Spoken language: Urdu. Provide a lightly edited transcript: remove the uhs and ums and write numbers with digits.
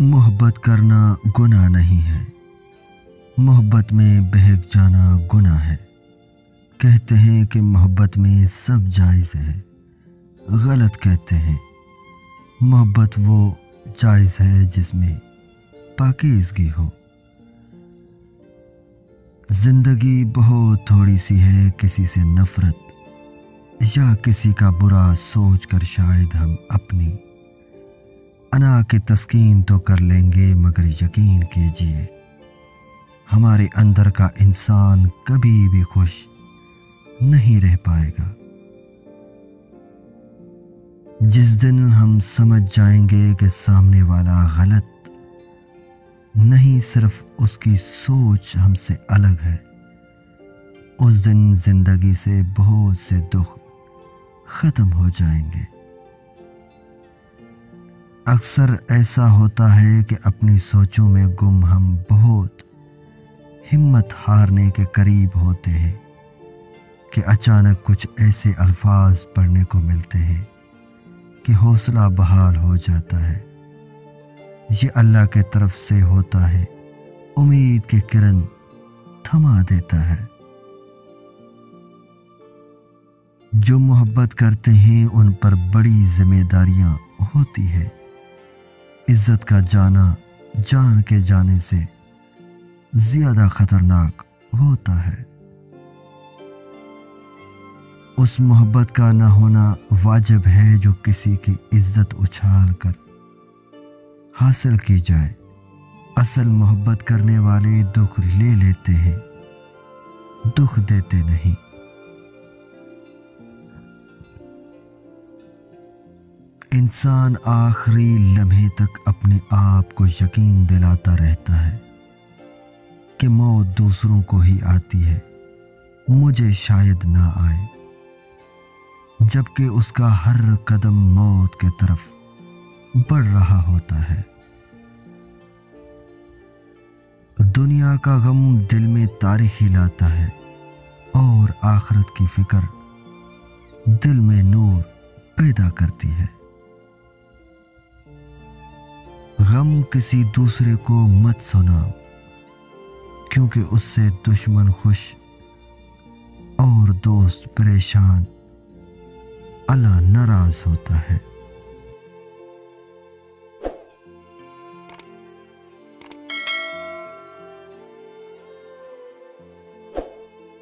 محبت کرنا گناہ نہیں ہے، محبت میں بہک جانا گناہ ہے۔ کہتے ہیں کہ محبت میں سب جائز ہے، غلط کہتے ہیں۔ محبت وہ جائز ہے جس میں پاکیزگی ہو۔ زندگی بہت تھوڑی سی ہے، کسی سے نفرت یا کسی کا برا سوچ کر شاید ہم اپنی انا کی تسکین تو کر لیں گے، مگر یقین کیجئے ہمارے اندر کا انسان کبھی بھی خوش نہیں رہ پائے گا۔ جس دن ہم سمجھ جائیں گے کہ سامنے والا غلط نہیں، صرف اس کی سوچ ہم سے الگ ہے، اس دن زندگی سے بہت سے دکھ ختم ہو جائیں گے۔ اکثر ایسا ہوتا ہے کہ اپنی سوچوں میں گم ہم بہت ہمت ہارنے کے قریب ہوتے ہیں کہ اچانک کچھ ایسے الفاظ پڑھنے کو ملتے ہیں کہ حوصلہ بحال ہو جاتا ہے۔ یہ اللہ کے طرف سے ہوتا ہے، امید کی کرن تھما دیتا ہے۔ جو محبت کرتے ہیں ان پر بڑی ذمہ داریاں ہوتی ہیں۔ عزت کا جانا جان کے جانے سے زیادہ خطرناک ہوتا ہے۔ اس محبت کا نہ ہونا واجب ہے جو کسی کی عزت اچھال کر حاصل کی جائے۔ اصل محبت کرنے والے دکھ لے لیتے ہیں، دکھ دیتے نہیں۔ انسان آخری لمحے تک اپنے آپ کو یقین دلاتا رہتا ہے کہ موت دوسروں کو ہی آتی ہے، مجھے شاید نہ آئے، جبکہ اس کا ہر قدم موت کے طرف بڑھ رہا ہوتا ہے۔ دنیا کا غم دل میں تاریخی لاتا ہے اور آخرت کی فکر دل میں نور پیدا کرتی ہے۔ غم کسی دوسرے کو مت سناؤ، کیونکہ اس سے دشمن خوش اور دوست پریشان، اللہ ناراض ہوتا ہے۔